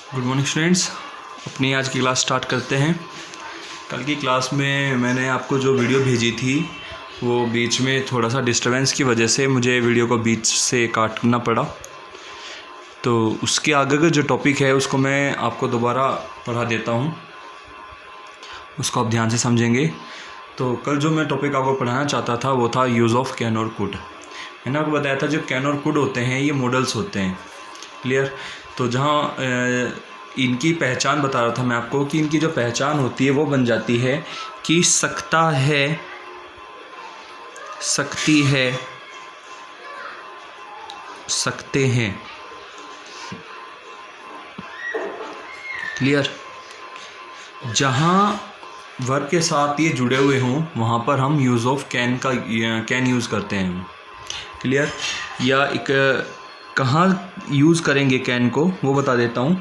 Good morning students. अपनी आज की क्लास स्टार्ट करते हैं। कल की क्लास में मैंने आपको जो वीडियो भेजी थी वो बीच में थोड़ा सा डिस्टरबेंस की वजह से मुझे वीडियो को बीच से काटना पड़ा, तो उसके आगे का जो टॉपिक है उसको मैं आपको दोबारा पढ़ा देता हूँ, उसको आप ध्यान से समझेंगे। तो कल जो मैं टॉपिक आपको पढ़ाना चाहता था वो था यूज़ ऑफ कैन और कुड। मैंने आपको बताया था जो कैन और कुड होते हैं ये मॉडल्स होते हैं, क्लियर। तो जहाँ इनकी पहचान बता रहा था मैं आपको कि इनकी जो पहचान होती है वो बन जाती है कि सकता है, सकती है, सकते हैं, क्लियर। जहाँ वर्ब के साथ ये जुड़े हुए हों वहाँ पर हम यूज़ ऑफ कैन यूज़ करते हैं, क्लियर। या एक कहाँ यूज़ करेंगे कैन को वो बता देता हूँ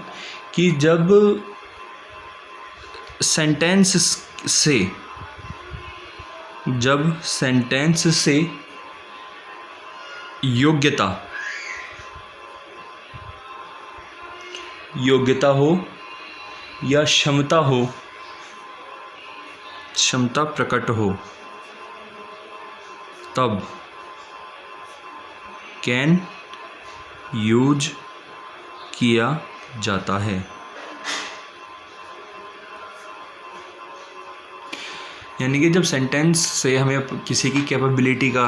कि जब सेंटेंस से योग्यता हो या क्षमता प्रकट हो तब कैन यूज किया जाता है। यानी कि जब सेंटेंस से हमें किसी की कैपेबिलिटी का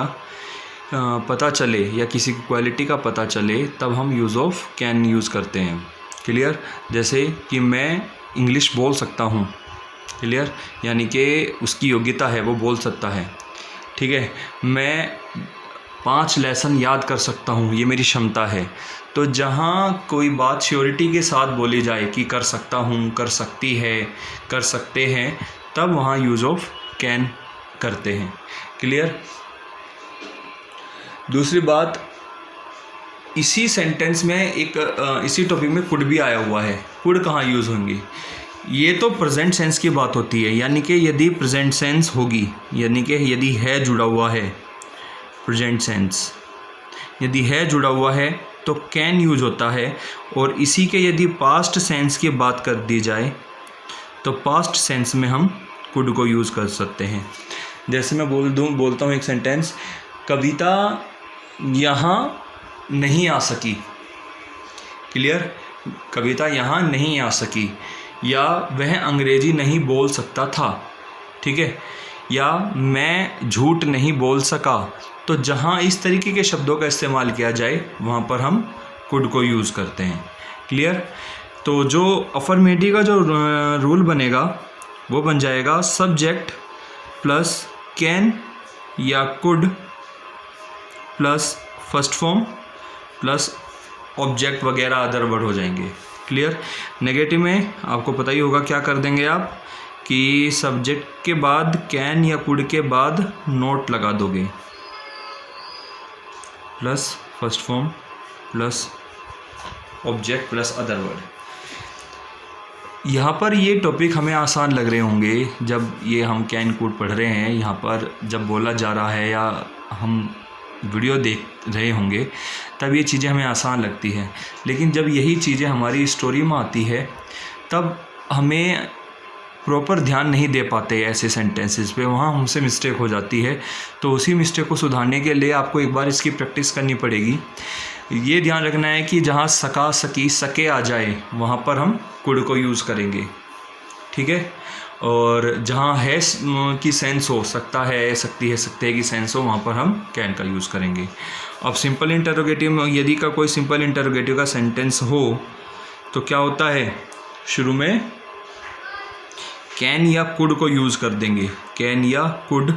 पता चले या किसी की क्वालिटी का पता चले तब हम यूज़ ऑफ कैन यूज़ करते हैं, क्लियर। जैसे कि मैं इंग्लिश बोल सकता हूँ, क्लियर, यानी कि उसकी योग्यता है, वो बोल सकता है, ठीक है। मैं 5 लेसन याद कर सकता हूँ, ये मेरी क्षमता है। तो जहाँ कोई बात श्योरिटी के साथ बोली जाए कि कर सकता हूँ, कर सकती है, कर सकते हैं, तब वहाँ यूज़ ऑफ कैन करते हैं, क्लियर। दूसरी बात, इसी सेंटेंस में इसी टॉपिक में कुड भी आया हुआ है। कुड कहाँ यूज़ होंगी? ये तो प्रेजेंट सेंस की बात होती है, यानी कि यदि प्रेजेंट सेंस होगी, यानी कि यदि है जुड़ा हुआ है, प्रेजेंट सेंस यदि है जुड़ा हुआ है तो कैन यूज होता है। और इसी के यदि पास्ट सेंस की बात कर दी जाए तो पास्ट सेंस में हम कुड को यूज़ कर सकते हैं। जैसे मैं बोलता हूँ एक सेंटेंस, कविता यहाँ नहीं आ सकी, क्लियर। कविता यहाँ नहीं आ सकी, या वह अंग्रेजी नहीं बोल सकता था, ठीक है, या मैं झूठ नहीं बोल सका। तो जहाँ इस तरीके के शब्दों का इस्तेमाल किया जाए वहाँ पर हम कुड को यूज़ करते हैं, क्लियर। तो जो अफर्मेटिव का जो रूल बनेगा वो बन जाएगा सब्जेक्ट प्लस कैन या could plus first form plus object वगैरह अदर वर्ड हो जाएंगे, क्लियर। नेगेटिव में आपको पता ही होगा क्या कर देंगे आप कि सब्जेक्ट के बाद कैन या कुड के बाद नोट लगा दोगे, plus first form plus object plus other word. यहाँ पर ये टॉपिक हमें आसान लग रहे होंगे जब ये हम कैन कुड पढ़ रहे हैं, यहाँ पर जब बोला जा रहा है या हम वीडियो देख रहे होंगे तब ये चीज़ें हमें आसान लगती है। लेकिन जब यही चीज़ें हमारी स्टोरी में आती है तब हमें प्रॉपर ध्यान नहीं दे पाते ऐसे सेंटेंसेस पे, वहाँ हमसे मिस्टेक हो जाती है। तो उसी मिस्टेक को सुधारने के लिए आपको एक बार इसकी प्रैक्टिस करनी पड़ेगी। ये ध्यान रखना है कि जहाँ सका, सकी, सके आ जाए वहाँ पर हम कुड को यूज़ करेंगे, ठीक है। और जहाँ है की सेंस हो, सकता है, सकती है, सकते हैं की सेंस हो, वहाँ पर हम कैन का यूज़ करेंगे। अब सिंपल इंटरोगेटिव में यदि का कोई सिंपल इंटरोगेटिव का सेंटेंस हो तो क्या होता है, शुरू में कैन या कुड को यूज़ कर देंगे, कैन या कुड,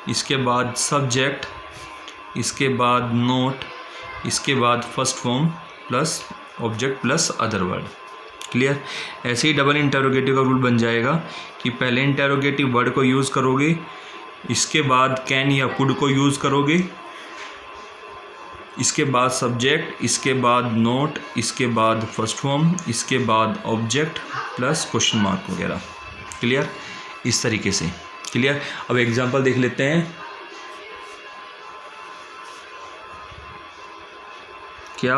इसके बाद सब्जेक्ट, इसके बाद नोट, इसके बाद first form plus object plus other word, clear. ऐसे ही डबल इंटरोगेटिव का रूल बन जाएगा कि पहले इंटरोगेटिव वर्ड को यूज़ करोगे, इसके बाद कैन या कुड को यूज़ करोगे, इसके बाद सब्जेक्ट, इसके बाद नोट, इसके बाद फर्स्ट फॉर्म, इसके बाद ऑब्जेक्ट प्लस क्वेश्चन मार्क वगैरह, क्लियर। इस तरीके से, क्लियर। अब एग्जांपल देख लेते हैं। क्या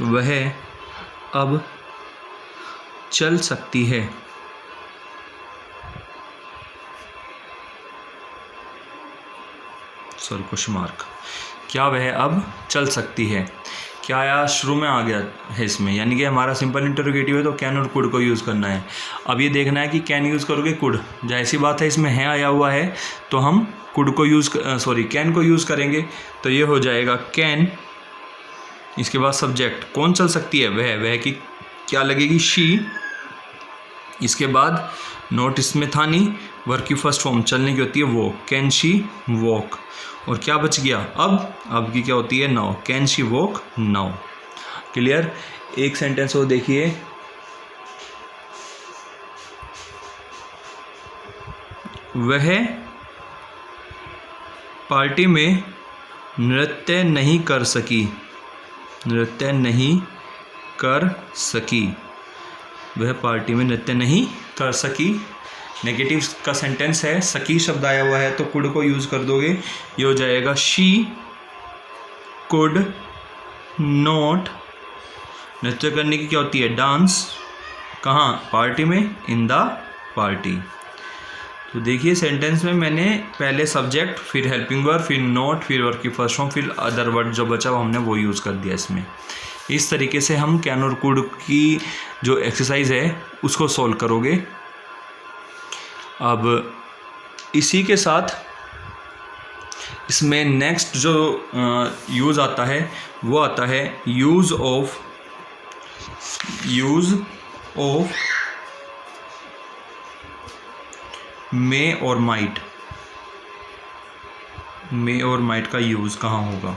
वह अब चल सकती है। Sorry, question mark. क्या वह अब चल सकती है? क्या आया शुरू में आ गया है इसमें, यानी कि हमारा सिंपल इंटरोगेटिव है तो कैन और कुड को यूज़ करना है। अब ये देखना है कि कैन यूज़ करोगे कुड, जैसी बात है इसमें है आया हुआ है तो हम कुड को कैन को यूज़ करेंगे। तो ये हो जाएगा कैन, इसके बाद सब्जेक्ट कौन चल सकती है, वह की क्या लगेगी, शी। इसके बाद नोट इसमें था नहीं, वर्क की फर्स्ट फॉर्म चलने की होती है वो, कैन शी वॉक। और क्या बच गया अब की क्या होती है, now, can she walk now. Clear. एक सेंटेंस और देखिए, वह पार्टी में नृत्य नहीं कर सकी, नृत्य नहीं कर सकी, वह पार्टी में नृत्य नहीं कर सकी। नेगेटिव का सेंटेंस है, सकी शब्द आया हुआ है तो कुड को यूज़ कर दोगे, ये हो जाएगा शी कुड नॉट। नृत्य करने की क्या होती है, डांस। कहाँ, पार्टी में, इन द पार्टी। तो देखिए सेंटेंस में मैंने पहले सब्जेक्ट, फिर हेल्पिंग वर्ब, फिर नॉट, फिर वर्ब की फर्स्ट फॉर्म, फिर अदर वर्ड जो बचा वो हमने वो यूज़ कर दिया इसमें। इस तरीके से हम कैन और कुड की जो एक्सरसाइज है उसको सॉल्व करोगे। अब इसी के साथ इसमें नेक्स्ट जो यूज़ आता है वो आता है यूज़ ऑफ मे और माइट। मे और माइट का यूज़ कहाँ होगा?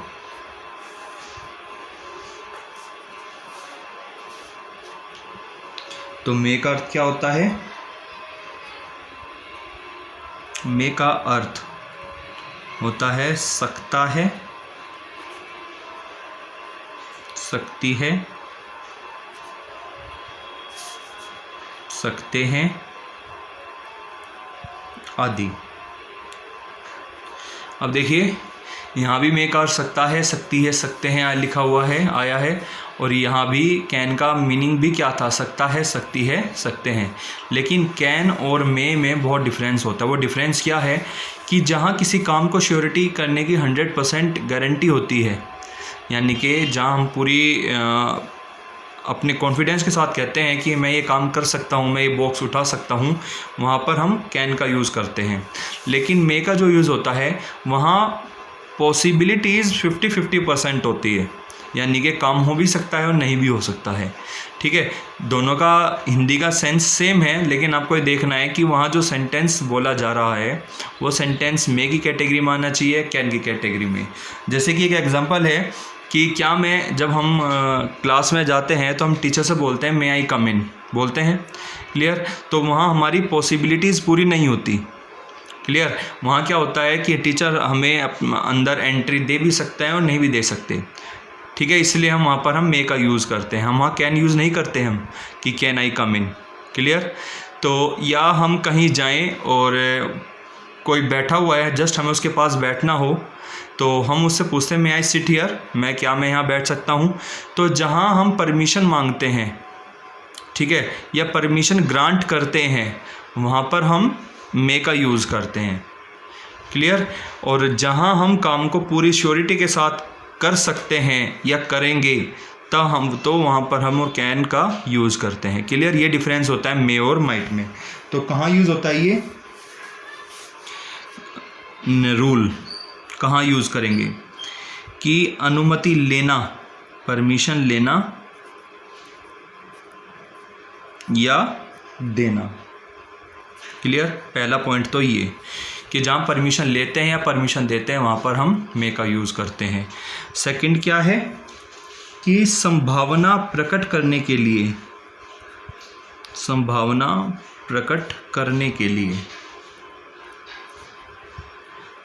तो मे का अर्थ क्या होता है? मे का अर्थ होता है सकता है, सकती है, सकते हैं आदि। अब देखिए यहाँ भी मे का अर्थ सकता है, सकती है, सकते हैं लिखा हुआ है, आया है। और यहाँ भी कैन का मीनिंग भी क्या था, सकता है, सकती है, सकते हैं। लेकिन कैन और मे में बहुत डिफरेंस होता है। वो डिफरेंस क्या है कि जहाँ किसी काम को श्योरिटी करने की 100% गारंटी होती है, यानी कि जहाँ हम पूरी अपने कॉन्फिडेंस के साथ कहते हैं कि मैं ये काम कर सकता हूँ, मैं ये बॉक्स उठा सकता हूँ, वहाँ पर हम कैन का यूज़ करते हैं। लेकिन मे का जो यूज़ होता है वहाँ पॉसिबिलिटीज़ 50-50% होती है, यानी कि काम हो भी सकता है और नहीं भी हो सकता है। ठीक है, दोनों का हिंदी का सेंस सेम है, लेकिन आपको ये देखना है कि वहाँ जो सेंटेंस बोला जा रहा है वो सेंटेंस मे की कैटेगरी में आना चाहिए, कैन की कैटेगरी में। जैसे कि एक एग्जांपल है कि क्या मैं, जब हम क्लास में जाते हैं तो हम टीचर से बोलते हैं मे आई कम इन, बोलते हैं, क्लियर। तो वहाँ हमारी पॉसिबिलिटीज़ पूरी नहीं होती, क्लियर। वहाँ क्या होता है कि टीचर हमें अंदर एंट्री दे भी सकते हैं और नहीं भी दे सकते, ठीक है। इसलिए हम वहाँ पर हम मे का यूज़ करते हैं, हम वहाँ कैन यूज़ नहीं करते हम कि can I come in, clear. तो या हम कहीं जाएं और कोई बैठा हुआ है, जस्ट हमें उसके पास बैठना हो तो हम उससे पूछते हैं मे आई सिट हियर, मैं यहाँ बैठ सकता हूँ। तो जहाँ हम परमिशन मांगते हैं, ठीक है, या परमिशन ग्रांट करते हैं, वहाँ पर हम मे का यूज़ करते हैं, क्लियर। और जहाँ हम काम को पूरी श्योरिटी के साथ कर सकते हैं या करेंगे तो वहाँ पर हम और कैन का यूज़ करते हैं, क्लियर। ये डिफरेंस होता है मे और माइट में। तो कहाँ यूज़ होता है ये रूल, कहाँ यूज़ करेंगे कि अनुमति लेना, परमिशन लेना या देना, क्लियर। पहला पॉइंट तो ये कि जहाँ परमिशन लेते हैं या परमिशन देते हैं वहाँ पर हम मे का यूज़ करते हैं। सेकंड क्या है कि संभावना प्रकट करने के लिए, संभावना प्रकट करने के लिए,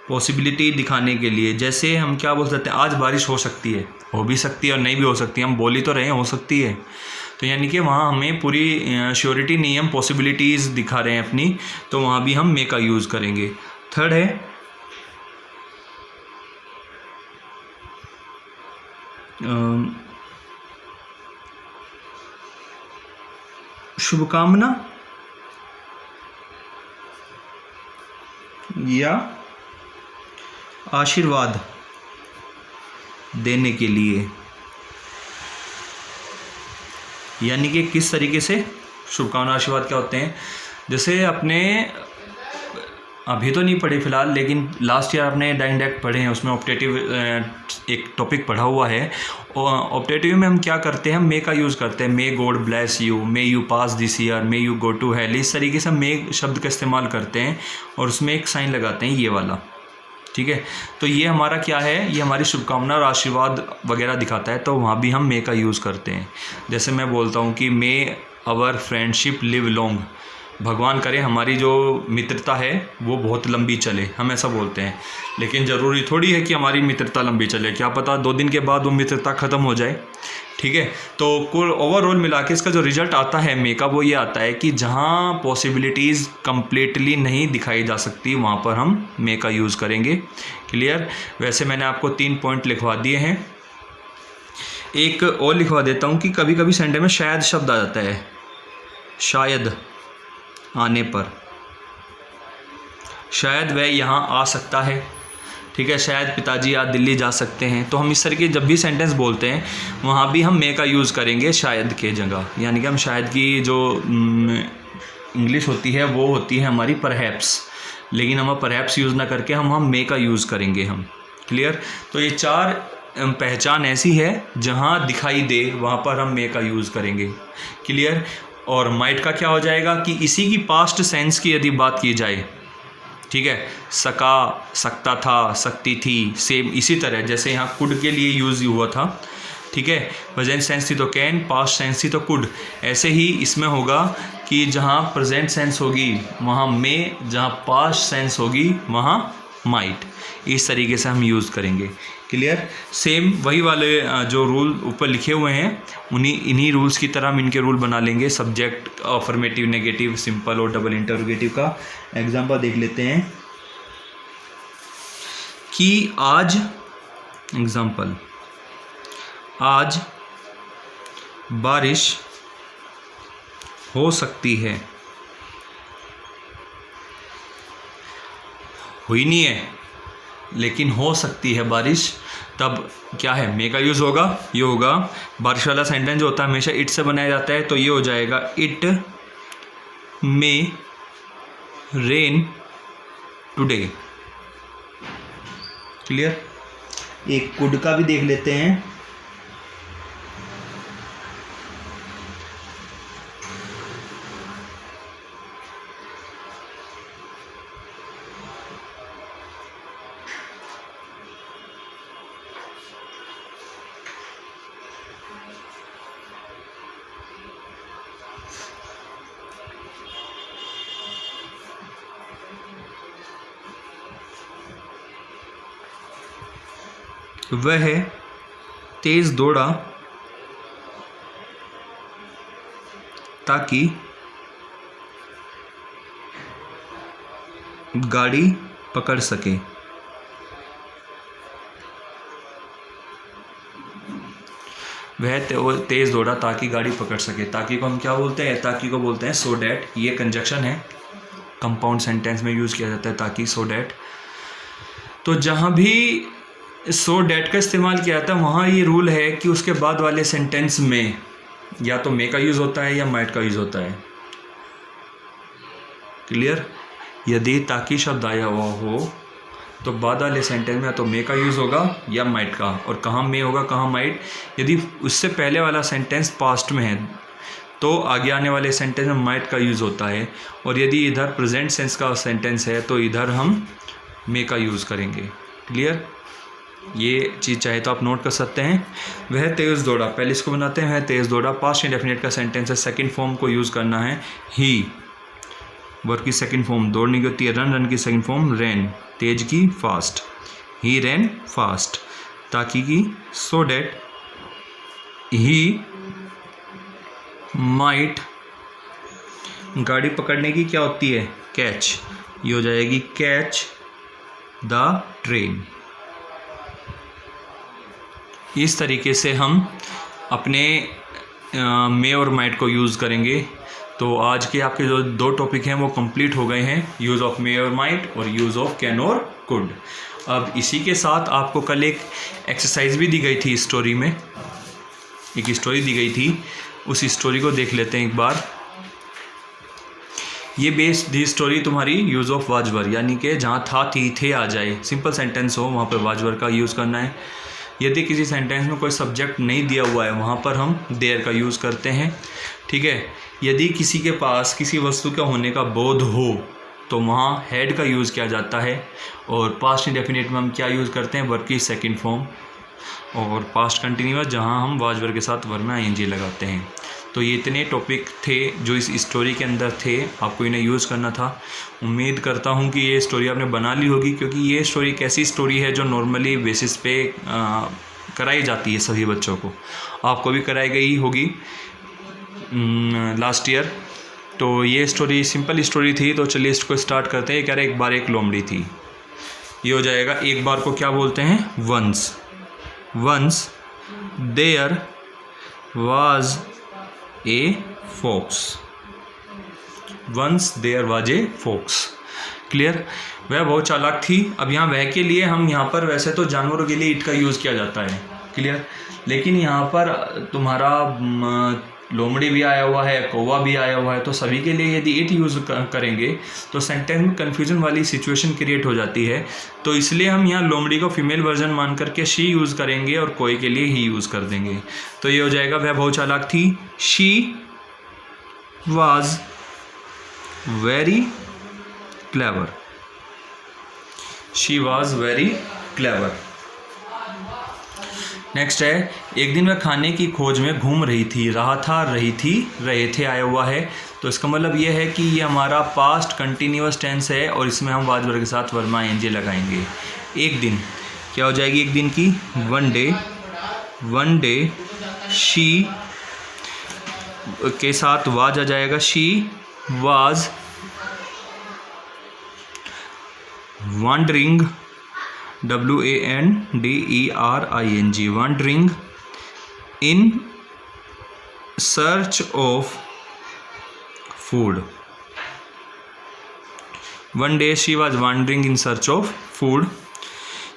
पॉसिबिलिटी दिखाने के लिए। जैसे हम क्या बोल सकते हैं, आज बारिश हो सकती है, हो भी सकती है और नहीं भी हो सकती है, हम बोल ही तो रहे हैं हो सकती है। तो यानी कि वहाँ हमें पूरी श्योरिटी नहीं है, हम पॉसिबिलिटीज़ दिखा रहे हैं अपनी, तो वहाँ भी हम मे का यूज़ करेंगे। थर्ड है शुभकामना या आशीर्वाद देने के लिए, यानी कि किस तरीके से शुभकामना आशीर्वाद क्या होते हैं। जैसे अपने अभी तो नहीं पढ़े फिलहाल, लेकिन लास्ट ईयर आपने डायरेक्ट पढ़े हैं, उसमें ऑप्टेटिव एक टॉपिक पढ़ा हुआ है। और ऑप्टेटिव में हम क्या करते हैं, हम मे का यूज़ करते हैं। May God bless you, may you pass this year, may you go to hell, इस तरीके से हम मे शब्द का इस्तेमाल करते हैं और उसमें एक साइन लगाते हैं ये वाला, ठीक है। तो ये हमारा क्या है, ये हमारी शुभकामना और आशीर्वाद वगैरह दिखाता है, तो वहाँ भी हम मे का यूज़ करते हैं। जैसे मैं बोलता हूँ कि मे आवर फ्रेंडशिप लिव लॉन्ग, भगवान करे हमारी जो मित्रता है वो बहुत लंबी चले, हम ऐसा बोलते हैं। लेकिन ज़रूरी थोड़ी है कि हमारी मित्रता लंबी चले, क्या पता 2 दिन के बाद वो मित्रता ख़त्म हो जाए, ठीक है। तो कुल ओवरऑल मिला के इसका जो रिज़ल्ट आता है मे का, वो ये आता है कि जहाँ पॉसिबिलिटीज़ कम्प्लीटली नहीं दिखाई जा सकती वहाँ पर हम मे का यूज़ करेंगे। क्लियर। वैसे मैंने आपको 3 पॉइंट लिखवा दिए हैं। एक और लिखवा देता हूँ कि कभी कभी सेंटेंस में शायद शब्द आ जाता है, शायद आने पर, शायद वह यहाँ आ सकता है, ठीक है। शायद पिताजी आज दिल्ली जा सकते हैं। तो हम इस तरह के जब भी सेंटेंस बोलते हैं वहाँ भी हम मे का यूज़ करेंगे शायद के जगह, यानी कि हम शायद की जो इंग्लिश होती है वो होती है हमारी परहैप्स, लेकिन हम परहैप्स यूज़ ना करके हम मे का यूज़ करेंगे हम। क्लियर। तो ये 4 पहचान ऐसी है जहाँ दिखाई दे वहाँ पर हम मे का यूज़ करेंगे। क्लियर। और माइट का क्या हो जाएगा कि इसी की पास्ट सेंस की यदि बात की जाए, ठीक है, सका, सकता था, सकती थी, सेम इसी तरह जैसे यहाँ कुड के लिए यूज़ हुआ था, ठीक है। प्रेजेंट सेंस थी तो कैन, पास्ट सेंस थी तो कुड। ऐसे ही इसमें होगा कि जहाँ प्रेजेंट सेंस होगी वहाँ मे, जहाँ पास्ट सेंस होगी वहाँ माइट, इस तरीके से हम यूज़ करेंगे। क्लियर। सेम वही वाले जो रूल ऊपर लिखे हुए हैं इन्हीं रूल्स की तरह हम इनके रूल बना लेंगे। सब्जेक्ट, अफर्मेटिव, नेगेटिव, सिंपल और डबल इंटरोगेटिव का एग्जांपल देख लेते हैं कि आज, एग्जांपल, आज बारिश हो सकती है, हुई नहीं है लेकिन हो सकती है बारिश, तब क्या है, मे का यूज़ होगा। ये होगा बारिश वाला सेंटेंस जो होता है हमेशा इट से बनाया जाता है, तो ये हो जाएगा it may rain today. Clear. एक कुड का भी देख लेते हैं। वह तेज दौड़ा ताकि गाड़ी पकड़ सके। वह तेज दौड़ा ताकि गाड़ी पकड़ सके। ताकि को हम क्या बोलते हैं, ताकि को बोलते हैं सो डैट। ये कंजक्शन है, कंपाउंड सेंटेंस में यूज़ किया जाता है ताकि, सो डैट। तो जहाँ भी सो डैट का इस्तेमाल किया जाता है वहाँ ये रूल है कि उसके बाद वाले सेंटेंस में या तो मे का यूज़ होता है या माइट का यूज़ होता है। क्लियर। यदि ताकि शब्द आया हुआ हो तो बाद वाले सेंटेंस में तो मे का यूज़ होगा या माइट का। और कहाँ मे होगा कहाँ माइट, यदि उससे पहले वाला सेंटेंस पास्ट में है तो आगे आने वाले सेंटेंस में माइट का यूज़ होता है। और यदि इधर प्रेजेंट सेंस का सेंटेंस है तो इधर हम मे का यूज़ करेंगे। क्लियर। ये चीज़ चाहे तो आप नोट कर सकते हैं। वह तेज़ दौड़ा, पहले इसको बनाते हैं, वह तेज़ दौड़ा। पास्ट इंडेफिनिट का सेंटेंस है, सेकंड फॉर्म को यूज़ करना है। ही, वर्ब की सेकंड फॉर्म दौड़ने की होती है रन, रन की सेकंड फॉर्म रैन, तेज की फास्ट। ही रैन फास्ट। ताकि की सो डैट ही माइट, गाड़ी पकड़ने की क्या होती है, कैच। ये हो जाएगी कैच द ट्रेन। इस तरीके से हम अपने मे और माइट को यूज़ करेंगे तो आज के आपके जो 2 टॉपिक हैं वो कंप्लीट हो गए हैं, यूज़ ऑफ मे और माइट और यूज़ ऑफ कैन और कुड। अब इसी के साथ आपको कल एक एक्सरसाइज भी दी गई थी स्टोरी में, एक स्टोरी दी गई थी, उस स्टोरी को देख लेते हैं एक बार। ये बेस्ड दी स्टोरी तुम्हारी यूज़ ऑफ वाज वर, यानी कि जहाँ था थी थे आ जाए, सिंपल सेंटेंस हो वहाँ पर वाज वर का यूज़ करना है। यदि किसी सेंटेंस में कोई सब्जेक्ट नहीं दिया हुआ है वहाँ पर हम देयर का यूज़ करते हैं, ठीक है। यदि किसी के पास किसी वस्तु का होने का बोध हो तो वहाँ हैड का यूज़ किया जाता है। और पास्ट इंडेफिनिट में हम क्या यूज़ करते हैं, वर्ब की सेकंड फॉर्म। और पास्ट कंटिन्यूअस जहाँ हम वाज वर के साथ वर्ब में आईएनजी लगाते हैं। तो ये इतने टॉपिक थे जो इस स्टोरी के अंदर थे, आपको इन्हें यूज़ करना था। उम्मीद करता हूँ कि ये स्टोरी आपने बना ली होगी, क्योंकि ये स्टोरी एक ऐसी स्टोरी है जो नॉर्मली बेसिस पे कराई जाती है सभी बच्चों को, आपको भी कराई गई होगी लास्ट ईयर। तो ये स्टोरी सिंपल स्टोरी थी। तो चलिए इसको स्टार्ट करते हैं। कह रहे एक बार एक लोमड़ी थी, ये हो जाएगा। एक बार को क्या बोलते हैं, once. Once there was a fox. Once there was a fox. Clear. वह बहुत चालाक थी। अब यहाँ वह के लिए हम यहाँ पर वैसे तो जानवरों के लिए इट का यूज़ किया जाता है, क्लियर, लेकिन यहाँ पर तुम्हारा लोमड़ी भी आया हुआ है, कौवा भी आया हुआ है, तो सभी के लिए यदि इट यूज़ करेंगे तो सेंटेंस में कन्फ्यूजन वाली सिचुएशन क्रिएट हो जाती है। तो इसलिए हम यहाँ लोमड़ी को फीमेल वर्जन मान करके शी यूज़ करेंगे और कोई के लिए ही यूज़ कर देंगे। तो ये हो जाएगा वह बहुत चालाक थी। She was very clever. She was very clever. Next है, एक दिन वह खाने की खोज में घूम रही थी। रहा था, रही थी, रहे थे आया हुआ है। तो इसका मतलब ये है कि ये हमारा पास्ट कंटिन्यूअस टेंस है और इसमें हम वाज वर के साथ वर्ब में आईएनजी लगाएंगे। एक दिन क्या हो जाएगी, एक दिन की, one day. One day she के साथ वाज आ जाएगा। She was wandering, WANDERING, wandering in search of food. One day she was wandering in search of food.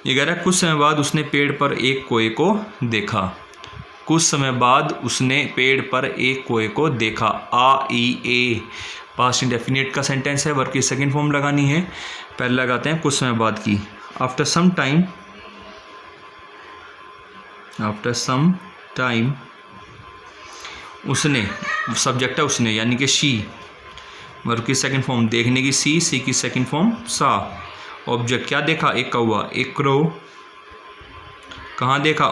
ये कह रहा है कुछ समय बाद उसने पेड़ पर एक कोए को देखा। कुछ समय बाद उसने पेड़ पर एक कोए को देखा। AEA पास्ट इंडेफिनिट का सेंटेंस है, वर्ब की सेकंड फॉर्म लगानी है। पहले लगाते हैं कुछ समय बाद की। आफ्टर सम टाइम उसने, सब्जेक्ट है उसने, यानी कि शी, वर्ब की सेकंड फॉर्म देखने की सी की सेकंड फॉर्म सा। ऑब्जेक्ट क्या देखा, एक कौवा, एक क्रो। कहाँ देखा,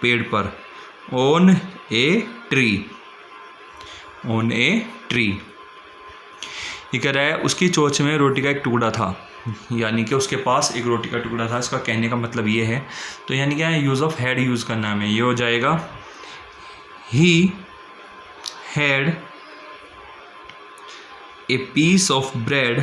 पेड़ पर। On a tree, on a tree. ये कह रहा है उसकी चोंच में रोटी का एक टुकड़ा था, यानी कि उसके पास एक रोटी का टुकड़ा था। इसका कहने का मतलब ये है। तो यानी क्या है, यूज़ ऑफ हैड यूज़ करना है हमें। ये हो जाएगा he had a piece of bread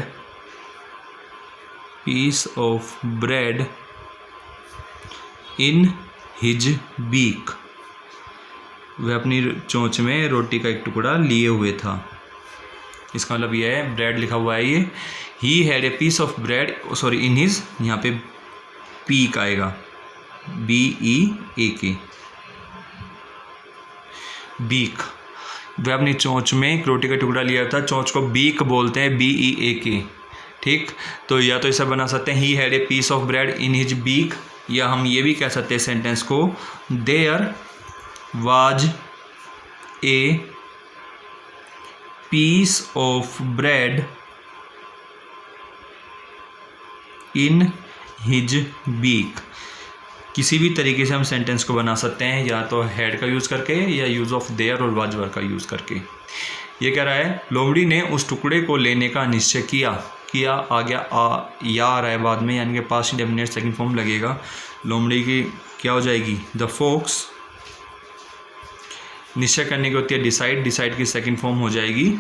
in his beak. वह अपनी चोंच में रोटी का एक टुकड़ा लिए हुए था। इसका मतलब ये है, ब्रेड लिखा हुआ है ये। He had a piece of bread, sorry in his, यहाँ पे पीक आएगा, BEAK, बीक। वह अपनी चोंच में एक रोटी का टुकड़ा लिया था। चोंच को बीक बोलते हैं, BEAK, ठीक। तो या तो इसे बना सकते हैं he had a piece of bread in his beak, या हम ये भी कह सकते हैं सेंटेंस को, there was a piece of bread in his beak. किसी भी तरीके से हम सेंटेंस को बना सकते हैं, या तो हैड का यूज़ करके या यूज़ ऑफ देयर और वाज वर का यूज़ करके। ये कह रहा है लोमड़ी ने उस टुकड़े को लेने का निश्चय किया। आ गया, या आ रहा है बाद में, यानी कि पास्ट इंडेफिनिट सेकंड फॉर्म लगेगा। लोमड़ी की क्या हो जाएगी, द फॉक्स। निश्चय करने की होती है डिसाइड, डिसाइड की सेकंड फॉर्म हो जाएगी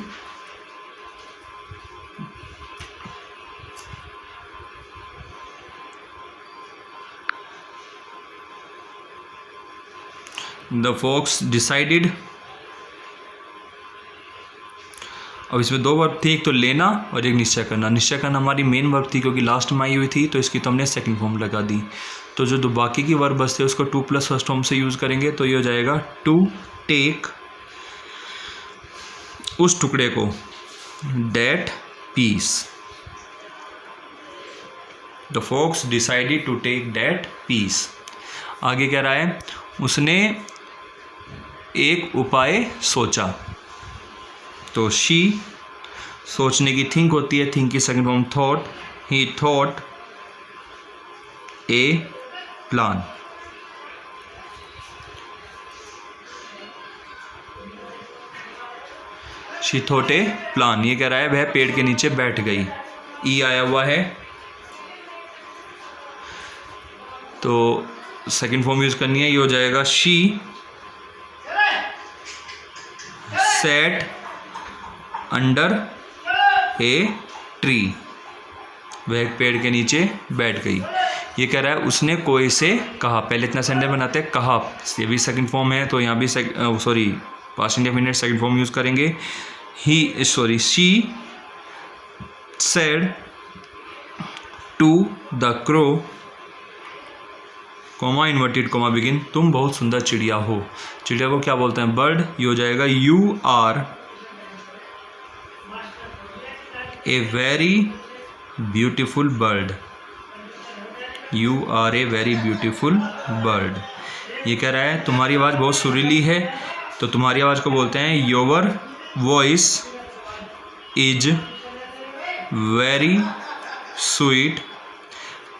द फॉक्स डिसाइडेड अब इसमें दो वर्ब थी, एक तो लेना और एक निश्चय करना। निश्चय करना हमारी मेन वर्ब थी क्योंकि लास्ट में आई हुई थी, तो इसकी तो हमने सेकंड फॉर्म लगा दी। तो जो बाकी की वर्ब बचते उसको टू प्लस फर्स्ट फॉर्म से यूज़ करेंगे, तो ये हो जाएगा टू टेक उस टुकड़े को, that piece. The fox decided to take that piece. आगे कह रहा है उसने एक उपाय सोचा, तो शी सोचने की थिंक होती है, थिंक की second form thought. He thought a plan. She thought a plan, ये कह रहा है वह पेड़ के नीचे बैठ गई। ई आया हुआ है तो सेकंड फॉर्म यूज करनी है, ये हो जाएगा she said under a tree. वह एक पेड़ के नीचे बैठ गई। ये कह रहा है उसने कोई से कहा। पहले इतना सेंटेंस बनाते हैं कहा, ये भी सेकंड फॉर्म है, तो यहाँ भी past indefinite second form use करेंगे। She said to the crow, comma inverted comma begin, तुम बहुत सुंदर चिड़िया हो। चिड़िया को क्या बोलते हैं? बर्ड। ये हो जाएगा you are a very beautiful bird. You are a very beautiful bird. ये कह रहा है तुम्हारी आवाज़ बहुत सुरीली है, तो तुम्हारी आवाज़ को बोलते हैं your voice is very sweet.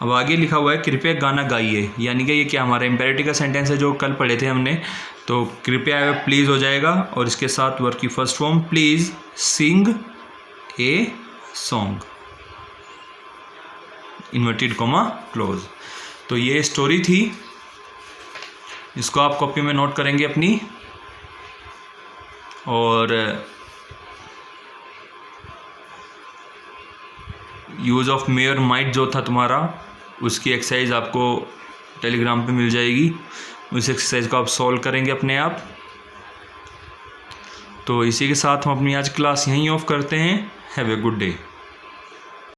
अब आगे लिखा हुआ है कृपया गाना गाइए, यानी कि ये क्या हमारा इम्पेरेटिव का सेंटेंस है जो कल पढ़े थे हमने। तो कृपया प्लीज़ हो जाएगा और इसके साथ वर्ब की first form please sing a song, inverted comma close. तो ये स्टोरी थी, इसको आप कॉपी में नोट करेंगे अपनी। और यूज़ ऑफ मेयर माइट जो था तुम्हारा, उसकी एक्सरसाइज आपको टेलीग्राम पे मिल जाएगी। उस एक्सरसाइज को आप सॉल्व करेंगे अपने आप। तो इसी के साथ हम अपनी आज क्लास यहीं ऑफ करते हैं। Have a good day.